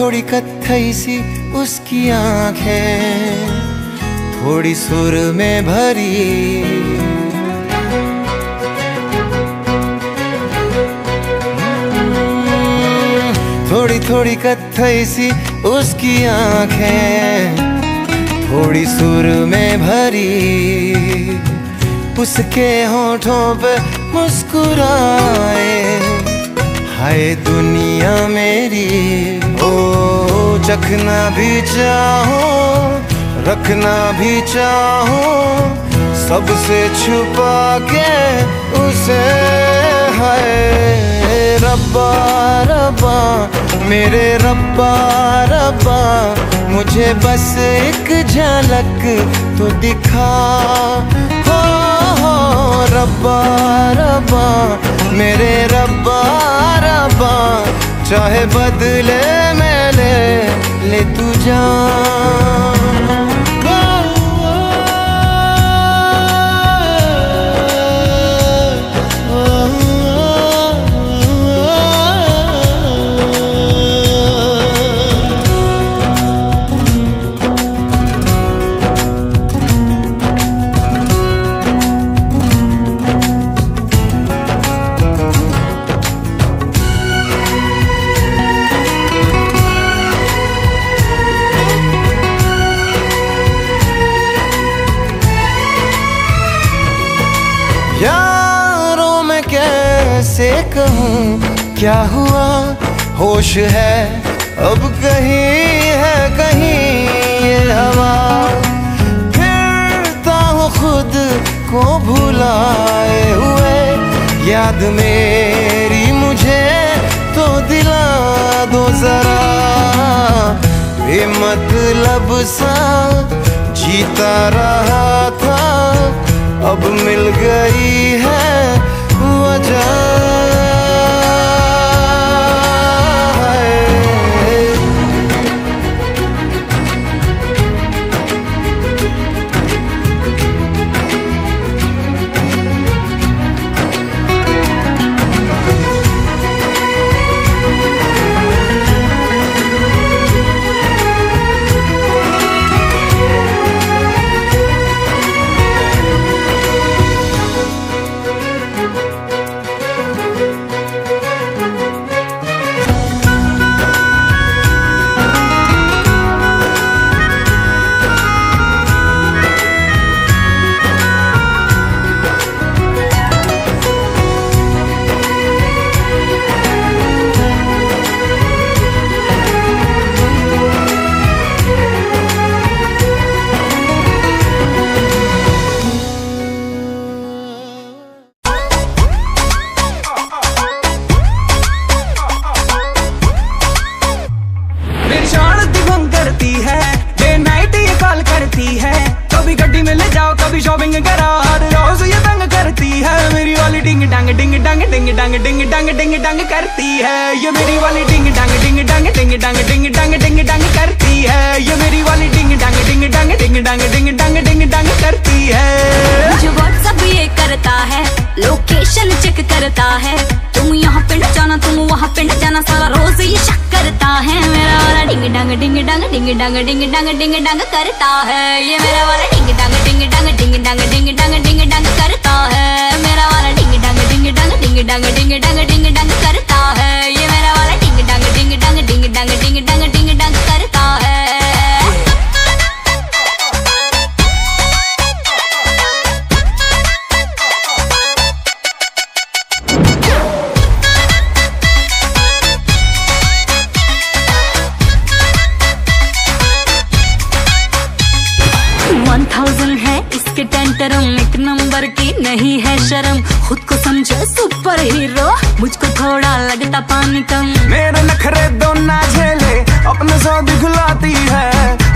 थोड़ी कत्थई सी उसकी आंखें, थोड़ी सुर में भरी, थोड़ी थोड़ी कत्थई सी उसकी आंखें, थोड़ी सुर में भरी। उसके होठों पे मुस्कुराए, हाय दुनिया मेरी। ओ चखना भी चाहो, रखना भी चाहो, सबसे छुपा के उसे। हाय रब्बा रब्बा मेरे रब्बा रब्बा, मुझे बस एक झलक तो दिखा। हो रब्बा रब्बा मेरे रब्बा रब्बा, चाहे बदले में ले तू जान। यारों में कैसे कहूँ क्या हुआ, होश है अब कहीं है कहीं ये हवा। फिरता हूँ खुद को भुलाए हुए, याद मेरी मुझे तो दिला दो जरा। बेमतलब सा जीता रहा था, अब मिल गई है वजह। कभी शॉपिंग करा, हर रोज ये तंग करती है। मेरी वाली डिंग डंग डिंग डंग डिंग डंग डिंग डंग डिंग डंग करती है। ये मेरी वाली डिंग डंग डिंग डंग डिंग डंग डिंग डंग डिंग डंग करती है। ये मेरी वाली डिंग डंग डिंग डंग डिंग डंग डिंग डंग डिंग डंग करती है। मुझे व्हाट्सएप ये करता है, लोकेशन चेक करता है। तुम यहाँ पे न जाना, तुम वहाँ पे न जाना, सारा रोज ये शक करता है। मेरा वाला डिंग डंग डिंग डंग डिंग डंग डिंग डंग डिंग डंग करता है। ये मेरा वाला डिंग डंग डिंग डंग डिंग डंग डिंग डंग डिंग डंग करता है। मेरा वाला डिंग डंग डिंग डंग डिंग डंग डिंग डंग डिंग डंग करता है। ये मेरा वाला डिंग डंग डिंग डंग डिंग डंग डिंग डंग डिंग डंग करता है। एक नंबर की नहीं है शर्म, खुद को समझे सुपर हीरो, मुझको थोड़ा लगता पानी कम। मेरे नखरे दो ना झेले, अपने सौ दिखलाती है।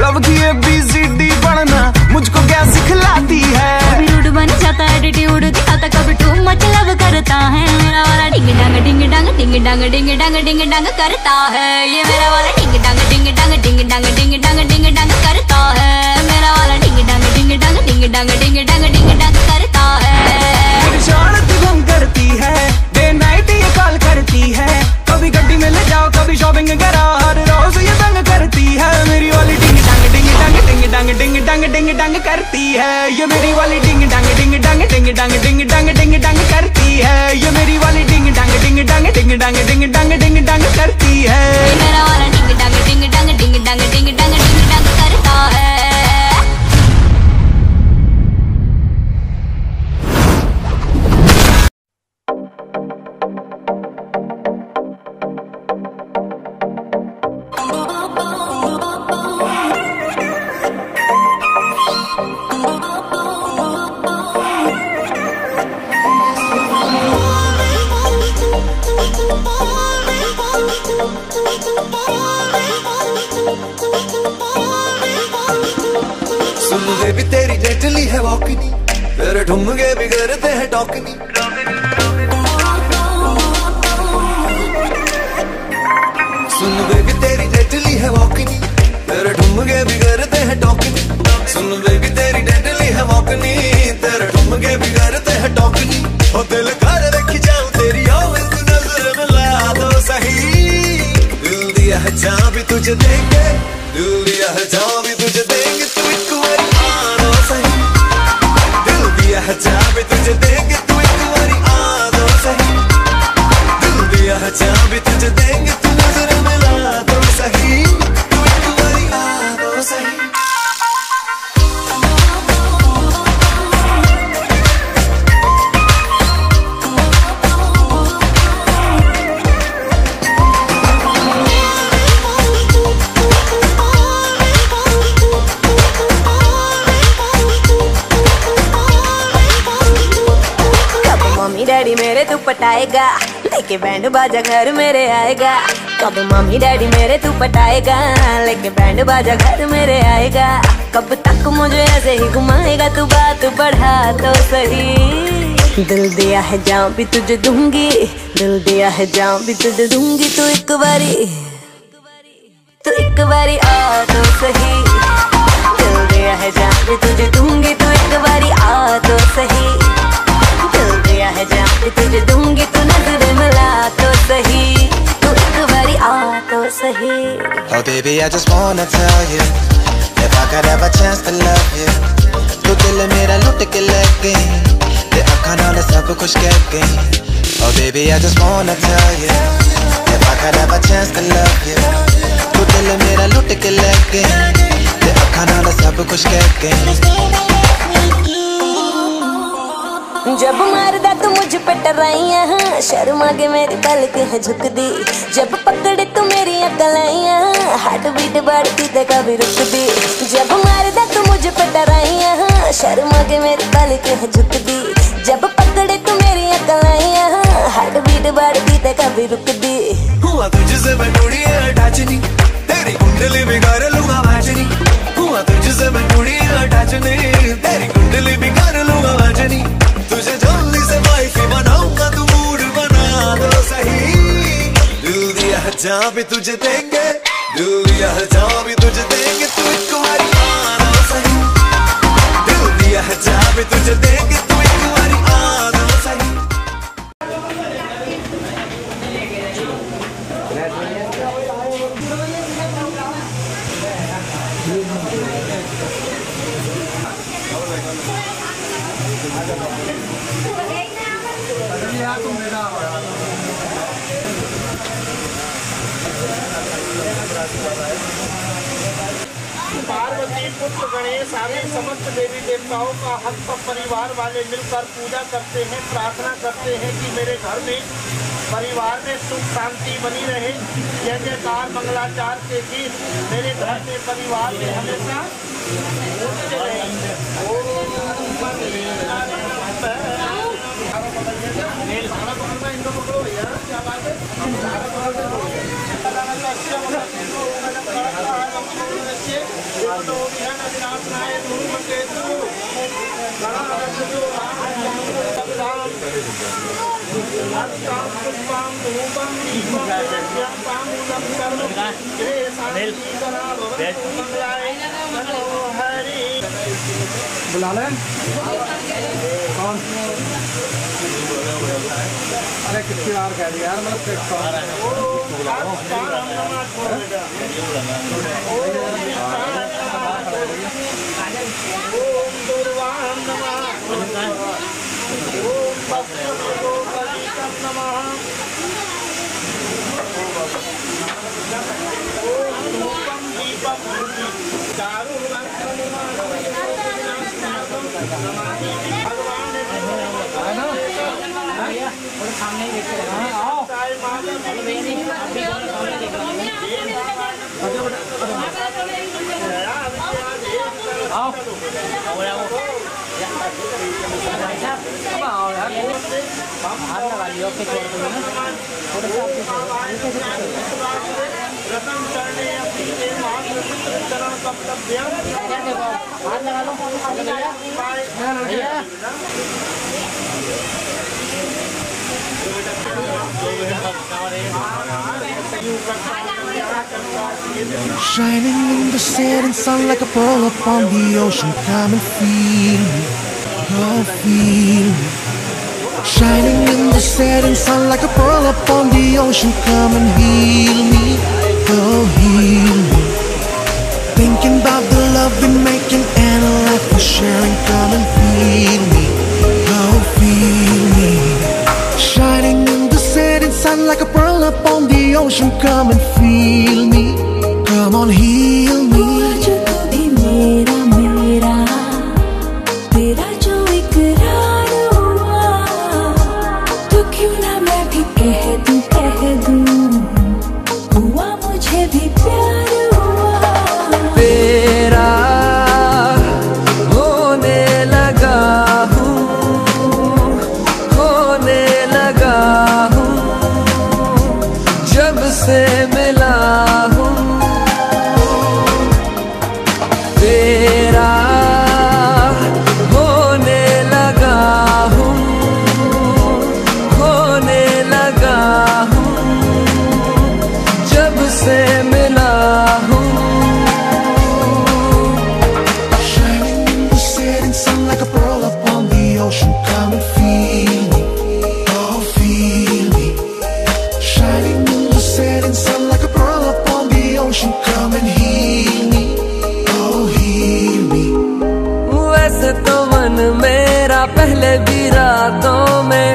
लव की ABCD पढ़ना मुझको क्या सिखलाती है। कभी रूड बन जाता है, एटीट्यूड दिखाता, कभी टू मच लव करता है। मेरा वाला डिंग डंग डिंग डंग डिंग डंग डिंग डंग डिंग डंग करता है। ये मेरा वाला डिंग डंग डिंग डंग डिंग डंग डिंग डंग डिंग डंग करता है। मेरा वाला डिंग डंग डिंग डंग डिंग डंग डिंग डंग डिंग डंग करता है। शांति भंग करती है, डे नाइट ये कॉल करती है। कभी गड्डी में ले जाओ, कभी शॉपिंग करा, हर रोज ये सुन बेबी तेरी जेटली है वॉकनी, तेरे ठुमके भी करते हैं टॉकनी। सुन बेबी तेरी जेटली है वॉकनी, तेरे ठुमके भी करते हैं टॉकनी। सुन बेबी तेरी जेटली है वॉकनी, तेरे ठुमके भी करते हैं टॉकनी। ओ दिल कर रखी जाऊं तेरी एक नजर मिला दो सही। दिल दिया है जहां भी तुझे देंगे, दिल दिया है जहां भी तुझे देंगे, तू एक बारी आना सही। दिल दिया है जहां भी तुझे देंगे, तू एक बारी आना सही। दिल दिया है जहां भी तुझे देंगे, तू नजर मिला दो सही। तू एक बारी आना सही। डैडी मेरे तू पटाएगा, लेके बैंड बाजा घर मेरे आएगा। कब मम्मी डैडी मेरे तू पटाएगा, लेके बैंड बाजा घर मेरे आएगा। कब तक मुझे ऐसे ही घुमाएगा, तू बात बढ़ा तो सही। दिल दिया है जाऊं भी तुझे दूंगी, दिल दिया है जाऊं भी तुझे दूंगी। तू एक बारी आ तो सही। दिल दिया है जाऊं भी तुझे दूंगी, तू एक बारी आ तो सही। है जहाँ भी तुझे दूंगी, तू नजर मिला तो सही। तू एक बारी आ तो सही। Oh baby I just wanna tell you, if I could have a chance to love you, तू दिल मेरा लुट के ले गई, ते अखां नाल सब कुछ कह गई। Oh baby I just wanna tell you, if I could have a chance to love you, तू दिल मेरा लुट के ले गई, ते अखां नाल सब कुछ कह गई। जब मारदा तू मुझ पे टराइया, शर्मा के मेरी पलक है झुक दी। जब पकड़े तू मेरी अकलाइया, हार्ट बीट बढ़ती ते कभी रुक दी। जब मारदा तू मुझ पे टराइया, शर्मा के मेरी पलक है झुक दी। जब पकड़े तू मेरी अकलाइया, हार्ट बीट बढ़ती ते कभी रुक दी। हुआ तुझसे मैं टूटी अटैचनी, तेरी कुंडली बिगाड़ लूंगा मैचनी। हुआ तुझसे मैं टूटी अटैचनी, तेरी कुंडली बिगाड़ लूंगा मैचनी। तुझे जल्दी से वाइफी बनाऊंगा, तू मूड बना दो सही। दिल दिया है जहां भी तुझे देंगे, दिल दिया है जहां भी तुझे देंगे, तू एक बारी आना सही। दिल दिया है जहां भी तुझे देंगे, तू एक बारी आना सही। पार्वती पुत्र गणेश आदि समस्त देवी देवताओं का हम सब परिवार वाले मिलकर पूजा करते हैं, प्रार्थना करते हैं कि मेरे घर में परिवार में सुख शांति बनी रहे। जय जयकार मंगलाचार के गीत मेरे घर में परिवार में हमेशा गूंजते रहेंगे। इनको पकड़ो भैया, क्या बात है। बुला लें कौन? अरे कितनी बार कह दिया यार, मतलब सामने ही देखते हैं। आओ हाथ लगा लियो, छोड़ दो थोड़ा सा। रतन चरणे अपीते महापुत्र चरण कर्तव्यम। हाथ लगा लो, shining in the setting sun like a pearl upon the ocean. Come and feel me, oh feel me. Shining in the setting sun like a pearl upon the ocean. Come and heal me, oh heal me. Thinking about the love we're making and a life we're sharing. Come and feel me, oh feel me. Shining in the setting sun like a pearl upon the ocean. Come and feel me, come on heal me. जो कभी मेरा मेरा तेरा जो इकरार हुआ, तो क्यों ना मैं भी कह दूं हुआ मुझे भी प्यार हुआ। तेरा होने लगा हूँ, होने लगा हूँ, जब से मिला हूँ। तेरा होने लगा हूँ, होने लगा हूँ, जब से मिला हूँ। Shining in the setting sun like a pearl upon the ocean. Come and feel me, oh feel me. Shining in the setting sun like a pearl upon the ocean. Come and heal me, oh heal me. वैसे तो मन मेरा पहले भी रातों में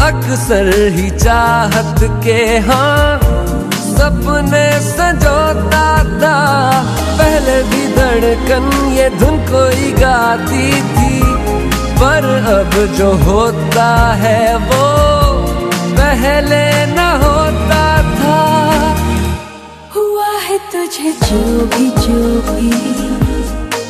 अक्सर ही चाहत के हाँ सपने संजोता था। पहले भी धड़कन ये धुन कोई गाती थी, पर अब जो होता है वो पहले न होता था। हुआ है तुझे जो भी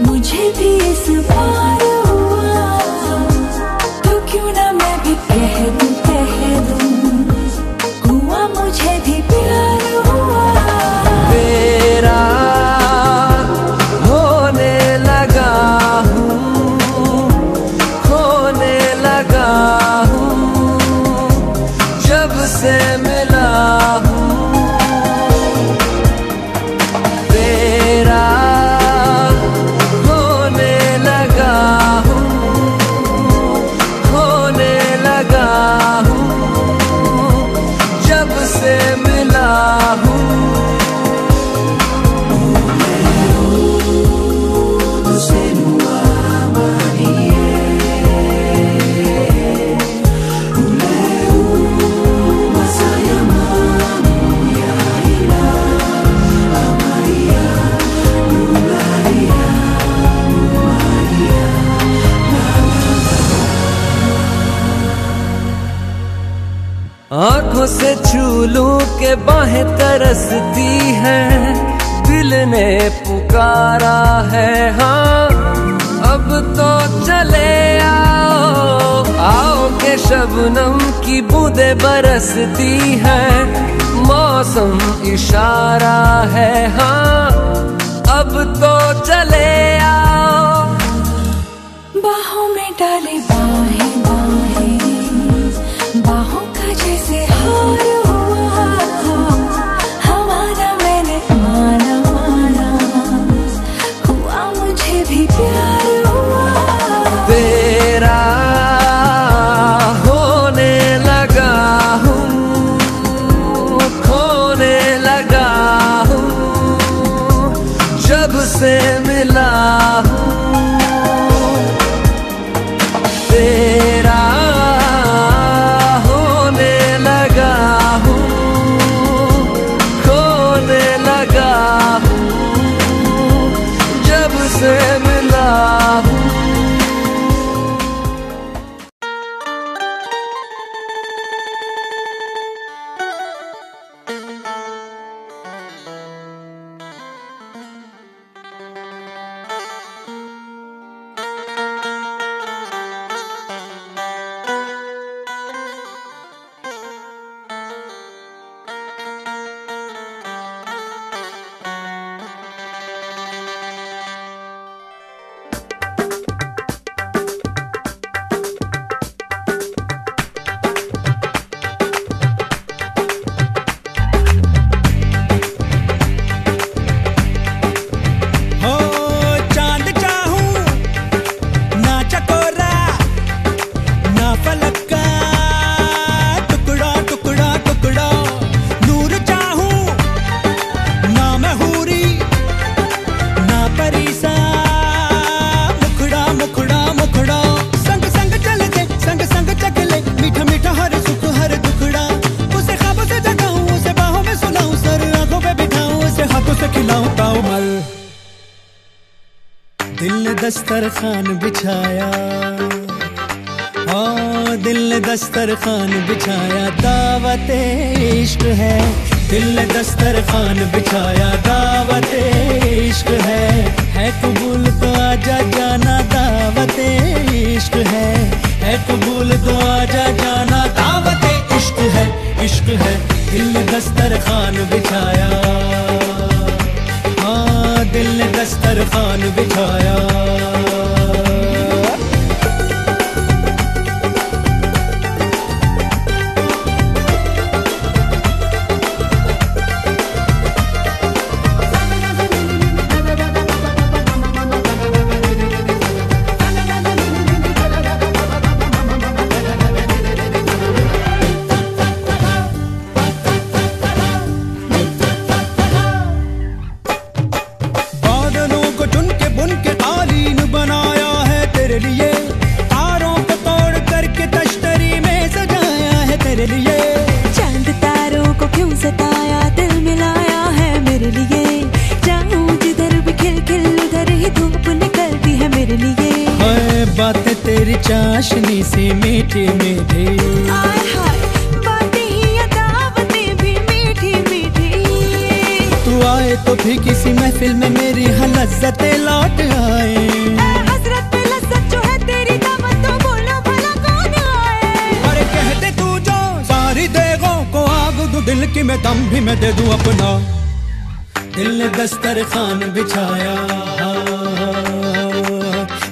मुझे भी इस बार हुआ, तो क्यों ना मैं भी कह दूं हुआ मुझे भी प्यार हुआ। तेरा होने लगा हूँ, होने लगा हूँ, जब से मिला हूँ। तेरा होने लगा हूँ, होने लगा हूँ, जब से मिला हूँ। आँखों से छू लूं के बाहें तरसती हैं, दिल ने पुकारा है हाँ अब तो चले आओ। आओ के शबनम की बूंदें बरसती हैं, मौसम इशारा है हाँ अब तो चले आओ। बाहों में डाले बाहें बाहों का जैसे हार हुआ, हमारा मैंने माना हुआ मुझे भी प्यार हुआ। तेरा होने लगा हूँ, खोने लगा हूँ, जब से मिला हूँ। दस्तरखान बिछाया, हाँ दिल ने दस्तरखान बिछाया, दावत इश्क है। दिल ने दस्तरखान बिछाया, दावत इश्क है कबूल तो आजा जाना, दावत इश्क है कबूल तो आजा जाना, दावत इश्क है, इश्क है। दिल ने दस्तरखान बिछाया, हाँ दिल ने दस्तरखान बिछाया। चांद तारों को क्यों सताया, दिल मिलाया है मेरे लिए। जाऊं जिधर भी खिल खिल उधर ही धूप निकलती है मेरे लिए। बातें तेरी चाशनी सी मीठी मीठी, आय हाय बातें ही या दावतें भी मीठी मीठी। तू आए तो भी किसी महफिल में मेरी लज्जतें लौट आए। हसरत पे लज्जत जो है तेरी दावत, तो बोलो भला कौन आए। अरे कहते तू जो सारी देगों को आग दूं, दिल की मैं दम भी मैं दे दूं अपना। दिल ने दस्तरखान बिछाया,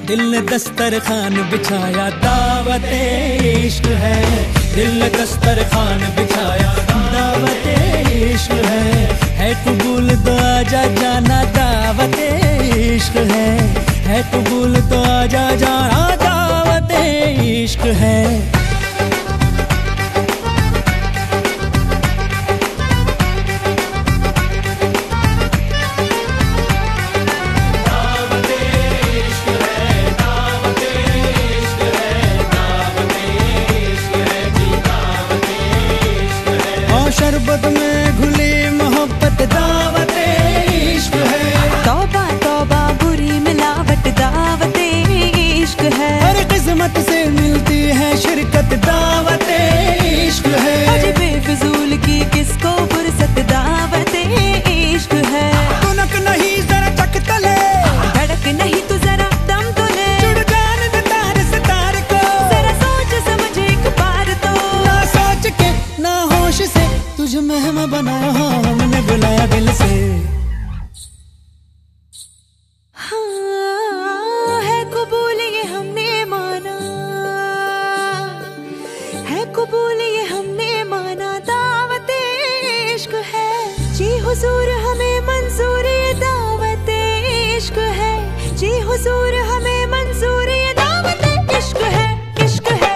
दिल ने दस्तरखान बिछाया, दावत इश्क है। दिल ने दस्तरखान बिछाया, दावत इश्क है कबूल तो आजा जाना, दावत इश्क है कबूल तो आजा जाना, दावत इश्क है। शरबत में घुली मोहब्बत, दावत इश्क है। तौबा तौबा बुरी मिलावट, दावत इश्क है। हर किस्मत से मिलती है शिरकत, दावत इश्क है। अजी बेफिजूल की किसको फुर्सत, दावत इश्क है। तुनक नहीं जरा चक तले, धड़क नहीं तू जरा दम तो ले। जुड़ जाने दे तार से तार को, जरा सोच समझ एक बार तो। ना सोच के ना होश से तुझे मेहमा बनाया, हमने बुलाया दिल से। हाँ है कबूल ये हमने माना, है कबूल ये हमने माना, दावत इश्क है। जी हुजूर हमें मंजूर ये दावत इश्क है। जी हुजूर हमें मंजूर ये दावत इश्क है, इश्क है।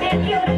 Baby,